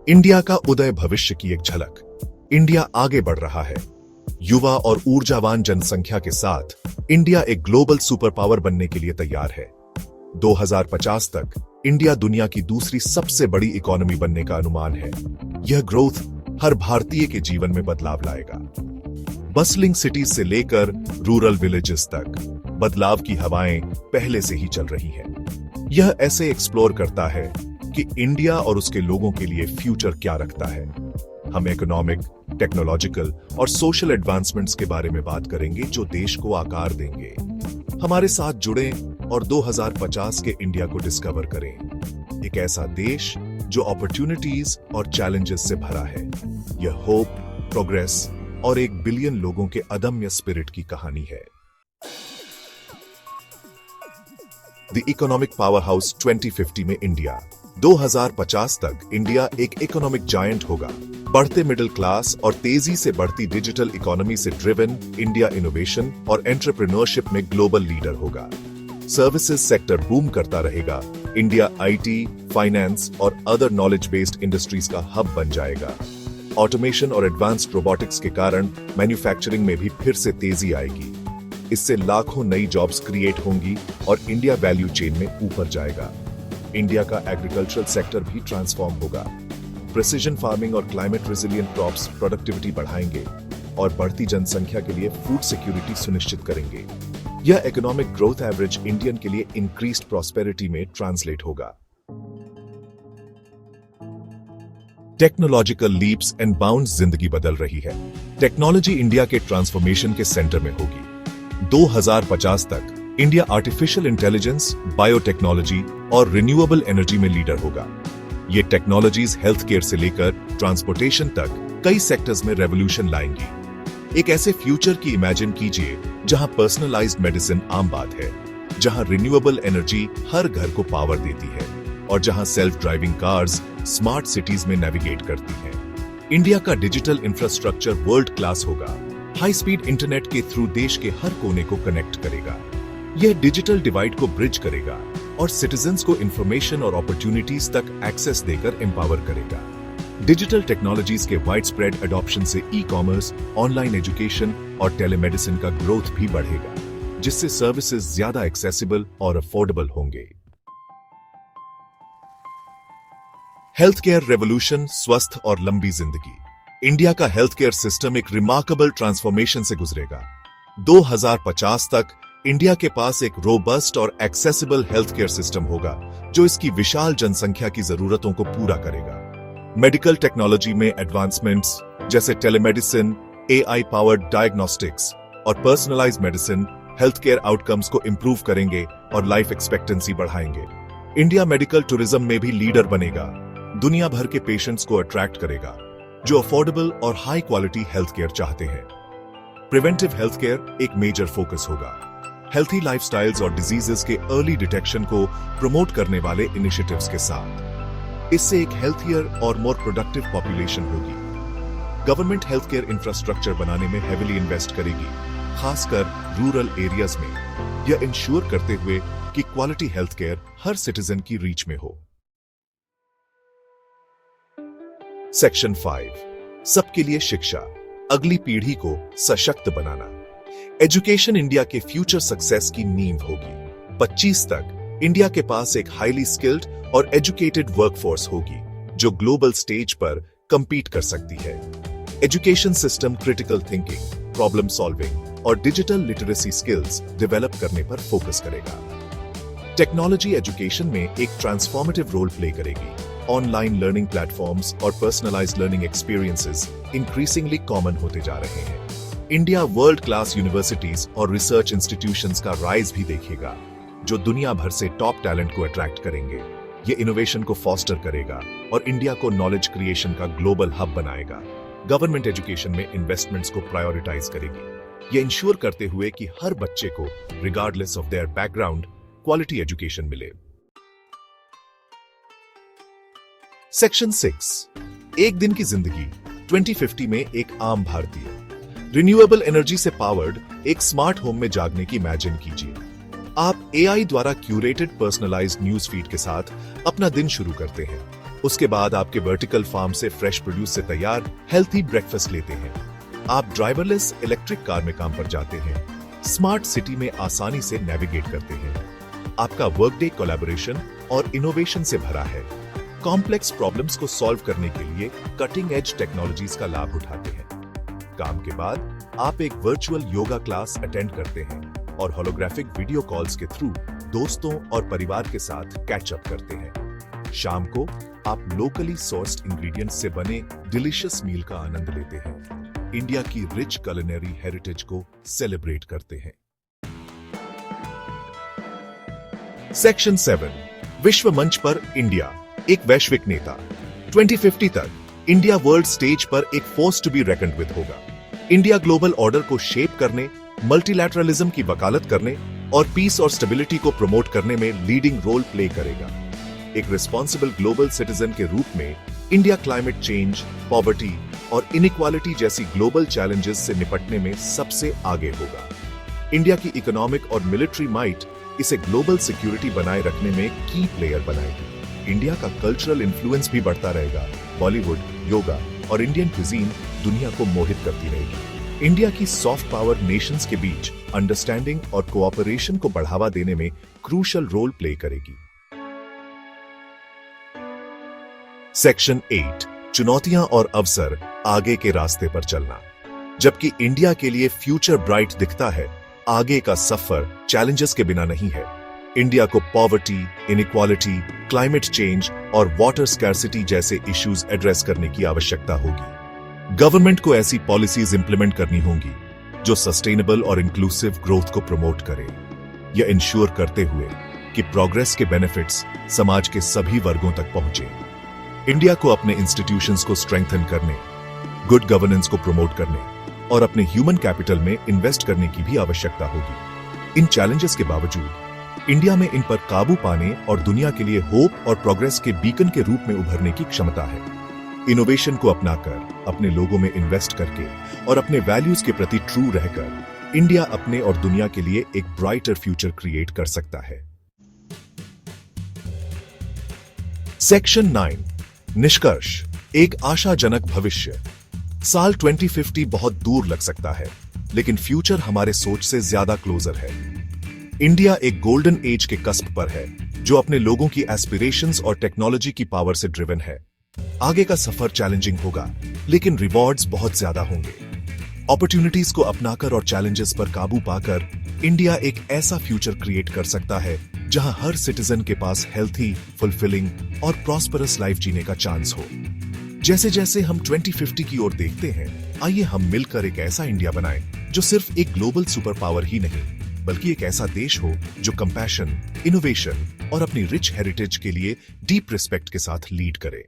India का उदय भविष्य की एक झलक। इंडिया आगे बढ़ रहा है। युवा और ऊर्जावान जनसंख्या के साथ इंडिया एक ग्लोबल सुपर पावर बनने के लिए तैयार है। 2050 तक इंडिया दुनिया की दूसरी सबसे बड़ी इकोनॉमी बनने का अनुमान है। यह ग्रोथ हर भारतीय के जीवन में बदलाव लाएगा। बसलिंग सिटीज से लेकर रूरल विलेजेस तक बदलाव की हवाएं पहले से ही चल रही हैं। यह ऐसे एक्सप्लोर करता है कि इंडिया और उसके लोगों के लिए फ्यूचर क्या रखता है। हम इकोनॉमिक, टेक्नोलॉजिकल और सोशल एडवांसमेंट्स के बारे में बात करेंगे जो देश को आकार देंगे। हमारे साथ जुड़ें और 2050 के इंडिया को डिस्कवर करें। एक ऐसा देश जो अपॉर्चुनिटीज और चैलेंजेस से भरा है। यह होप, प्रोग्रेस और 1 बिलियन लोगों के अदम्य स्पिरिट की कहानी है। द इकोनॉमिक पावर हाउस 2050 में इंडिया 2050 तक इंडिया एक इकोनॉमिक जायंट होगा। बढ़ते मिडिल क्लास और तेजी से बढ़ती डिजिटल इकोनॉमी से ड्रिवन इंडिया इनोवेशन और एंटरप्रेन्योरशिप में ग्लोबल लीडर होगा। सर्विसेज सेक्टर बूम करता रहेगा। इंडिया आईटी, फाइनेंस और अदर नॉलेज बेस्ड इंडस्ट्रीज का हब बन जाएगा। ऑटोमेशन और एडवांस्ड रोबोटिक्स के कारण मैन्युफैक्चरिंग में भी फिर से तेजी आएगी। इससे लाखों नई जॉब्स क्रिएट होंगी और इंडिया वैल्यू चेन में ऊपर जाएगा। इंडिया का एग्रीकल्चरल सेक्टर भी ट्रांसफॉर्म होगा। प्रिसिजन फार्मिंग और क्लाइमेट रेजिलिएंट क्रॉप्स प्रोडक्टिविटी बढ़ाएंगे और बढ़ती जनसंख्या के लिए फूड सिक्योरिटी सुनिश्चित करेंगे। यह इकोनॉमिक ग्रोथ एवरेज इंडियन के लिए इंक्रीज्ड प्रॉस्पेरिटी में ट्रांसलेट होगा। टेक्नोलॉजिकल लीप्स एंड बाउंड्स जिंदगी बदल रही है। टेक्नोलॉजी इंडिया के ट्रांसफॉर्मेशन के सेंटर में होगी। 2050 तक इंडिया आर्टिफिशियल इंटेलिजेंस, बायोटेक्नोलॉजी और रिन्यूएबल एनर्जी में लीडर होगा। ये टेक्नोलॉजीज हेल्थ केयर से लेकर ट्रांसपोर्टेशन तक कई सेक्टर्स में रेवोल्यूशन लाएंगी। एक ऐसे फ्यूचर की इमेजिन कीजिए जहां पर्सनलाइज्ड मेडिसिन आम बात है, जहां रिन्यूएबल एनर्जी हर घर को पावर देती है और जहां self driving cars smart cities में नेविगेट करती हैं। इंडिया का डिजिटल इंफ्रास्ट्रक्चर वर्ल्ड क्लास होगा। हाई स्पीड इंटरनेट के थ्रू देश के हर कोने को कनेक्ट करेगा। यह डिजिटल डिवाइड को ब्रिज करेगा और सिटीजन्स को इंफॉर्मेशन और अपॉर्चुनिटीज तक एक्सेस देकर एम्पावर करेगा। डिजिटल टेक्नोलॉजीज के वाइड स्प्रेड एडॉप्शन से ई कॉमर्स, ऑनलाइन एजुकेशन और टेलीमेडिसिन का ग्रोथ भी बढ़ेगा, जिससे सर्विसेज ज्यादा एक्सेसिबल और अफोर्डेबल होंगे। हेल्थ केयर रेवोल्यूशन, स्वस्थ और लंबी जिंदगी। इंडिया का हेल्थ केयर सिस्टम एक रिमार्केबल ट्रांसफॉर्मेशन से गुजरेगा। 2050 तक इंडिया के पास एक रोबस्ट और एक्सेसिबल हेल्थ केयर सिस्टम होगा जो इसकी विशाल जनसंख्या की जरूरतों को पूरा करेगा। मेडिकल टेक्नोलॉजी में एडवांसमेंट्स जैसे टेलीमेडिसिन, एआई पावर्ड डायग्नोस्टिक्स और personalised medicine health care outcomes को इंप्रूव करेंगे और लाइफ एक्सपेक्टेंसी बढ़ाएंगे। इंडिया मेडिकल टूरिज्म में भी लीडर बनेगा। दुनिया भर के पेशेंट्स को अट्रैक्ट करेगा जो अफोर्डेबल और हाई क्वालिटी हेल्थ केयर चाहते हैं। प्रिवेंटिव हेल्थ केयर एक मेजर फोकस होगा। हेल्थी लाइफस्टाइल्स और डिजीजेस के अर्ली डिटेक्शन को प्रमोट करने वाले इनिशिएटिव्स के साथ इससे एक हेल्थियर और मोर प्रोडक्टिव पॉपुलेशन होगी। गवर्नमेंट हेल्थ केयर इंफ्रास्ट्रक्चर बनाने में हेविली इन्वेस्ट करेगी, खासकर रूरल एरियाज में, यह इंश्योर करते हुए कि क्वालिटी हेल्थ केयर हर सिटीजन की रीच में हो। सेक्शन 5, सबके लिए शिक्षा, अगली पीढ़ी को सशक्त बनाना। एजुकेशन इंडिया के फ्यूचर सक्सेस की नींव होगी। 25 तक इंडिया के पास एक हाईली स्किल्ड और एजुकेटेड वर्कफोर्स होगी जो ग्लोबल स्टेज पर कंपीट कर सकती है। Education system critical thinking, problem solving और डिजिटल लिटरेसी स्किल्स डेवलप करने पर फोकस करेगा। टेक्नोलॉजी एजुकेशन में एक ट्रांसफॉर्मेटिव रोल प्ले करेगी। ऑनलाइन लर्निंग प्लेटफॉर्म्स और personalised learning experiences increasingly common होते जा रहे हैं। इंडिया वर्ल्ड क्लास यूनिवर्सिटीज और रिसर्च इंस्टीट्यूशंस का राइज भी देखेगा जो दुनिया भर से टॉप टैलेंट को अट्रैक्ट करेंगे। ये इनोवेशन को फॉस्टर करेगा और इंडिया को नॉलेज क्रिएशन का ग्लोबल हब बनाएगा। गवर्नमेंट एजुकेशन में इन्वेस्टमेंट्स को प्रायोरिटाइज करेगी, ये इंश्योर करते हुए कि हर बच्चे को regardless of their background quality education मिले। सेक्शन 6, एक दिन की जिंदगी 2050 में एक आम भारतीय। रिन्यूएबल एनर्जी से पावर्ड एक स्मार्ट होम में जागने की इमेजिन कीजिए। आप एआई द्वारा क्यूरेटेड पर्सनलाइज्ड न्यूज फीड के साथ अपना दिन शुरू करते हैं। उसके बाद आपके वर्टिकल फार्म से फ्रेश प्रोड्यूस से तैयार हेल्थी ब्रेकफास्ट लेते हैं। आप ड्राइवरलेस इलेक्ट्रिक कार में काम पर जाते हैं, स्मार्ट सिटी में आसानी से नेविगेट करते हैं। आपका वर्कडे कोलैबोरेशन और इनोवेशन से भरा है। कॉम्प्लेक्स प्रॉब्लम्स को सॉल्व करने के लिए कटिंग एज टेक्नोलॉजीज का लाभ उठाते हैं। काम के बाद आप एक वर्चुअल योगा क्लास अटेंड करते हैं और होलोग्राफिक वीडियो कॉल्स के थ्रू दोस्तों और परिवार के साथ कैच अप करते हैं। शाम को आप लोकली सोर्स्ड इंग्रेडिएंट्स से बने डिलीशियस मील का आनंद लेते हैं। इंडिया की रिच culinary हेरिटेज को सेलिब्रेट करते हैं। सेक्शन 7 विश्व मंच पर इंडिया एक वैश्विक नेता। 2050 तक इंडिया वर्ल्ड स्टेज पर एक फोर्स टू बी रेकन्ड विद होगा। इंडिया ग्लोबल ऑर्डर को शेप करने, मल्टीलैटरलिज्म की वकालत करने और पीस और स्टेबिलिटी को प्रमोट करने में लीडिंग रोल प्ले करेगा। एक रिस्पॉन्सिबल ग्लोबल सिटीजन के रूप में इंडिया क्लाइमेट चेंज, पॉवर्टी और इनइक्वालिटी जैसी ग्लोबल चैलेंजेस से निपटने में सबसे आगे होगा। इंडिया की इकोनॉमिक और मिलिट्री माइट इसे ग्लोबल सिक्योरिटी बनाए रखने में की प्लेयर बनाएगी। इंडिया का कल्चरल इन्फ्लुएंस भी बढ़ता रहेगा। बॉलीवुड, योगा और इंडियन क्विजीन दुनिया को मोहित करती रहेगी। इंडिया की सॉफ्ट पावर नेशंस के बीच अंडरस्टैंडिंग और कोऑपरेशन को बढ़ावा देने में क्रूशल रोल प्ले करेगी। सेक्शन 8 चुनौतियां और अवसर, आगे के रास्ते पर चलना। जबकि इंडिया के लिए फ्यूचर ब्राइट दिखता है, आगे का सफर चैलेंजेस के बिना नहीं है। इंडिया को पॉवर्टी, इनइक्वालिटी, क्लाइमेट चेंज और वाटर स्कैर्सिटी जैसे इश्यूज एड्रेस करने की आवश्यकता होगी। गवर्नमेंट को ऐसी पॉलिसीज इंप्लीमेंट करनी होंगी जो सस्टेनेबल और इंक्लूसिव ग्रोथ को प्रमोट करे। यह इंश्योर करते हुए कि प्रोग्रेस के बेनिफिट्स समाज के सभी वर्गों तक पहुंचे। इंडिया को अपने इंस्टीट्यूशंस को स्ट्रेंथन करने, गुड गवर्नेंस को प्रमोट करने और अपने ह्यूमन कैपिटल में इन्वेस्ट करने की भी आवश्यकता होगी। इन चैलेंजेस के बावजूद इंडिया में इन पर काबू पाने और दुनिया के लिए होप और प्रोग्रेस के बीकन के रूप में उभरने की क्षमता है। इनोवेशन को अपनाकर, अपने लोगों में इन्वेस्ट करके और अपने वैल्यूज के प्रति ट्रू रहकर इंडिया अपने और दुनिया के लिए एक ब्राइटर फ्यूचर क्रिएट कर सकता है। सेक्शन 9 निष्कर्ष, एक आशाजनक भविष्य। साल 2050 बहुत दूर लग सकता है, लेकिन फ्यूचर हमारे सोच से ज्यादा क्लोजर है। इंडिया एक गोल्डन एज के कस्प पर है, जो अपने लोगों की एस्पिरेशंस और टेक्नोलॉजी की पावर से ड्रिवन है। आगे का सफर चैलेंजिंग होगा, लेकिन रिवॉर्ड्स बहुत ज्यादा होंगे। अपॉर्चुनिटीज को अपनाकर और चैलेंजेस पर काबू पाकर इंडिया एक ऐसा फ्यूचर क्रिएट कर सकता है जहां हर सिटीजन के पास हेल्थी, फुलफिलिंग और प्रॉस्परस लाइफ जीने का चांस हो। जैसे जैसे हम 2050 की ओर देखते हैं, आइए हम मिलकर एक ऐसा इंडिया बनाएं जो सिर्फ एक ग्लोबल सुपर पावर ही नहीं, बल्कि एक ऐसा देश हो जो कंपैशन, इनोवेशन और अपनी रिच हेरिटेज के लिए डीप रिस्पेक्ट के साथ लीड करे।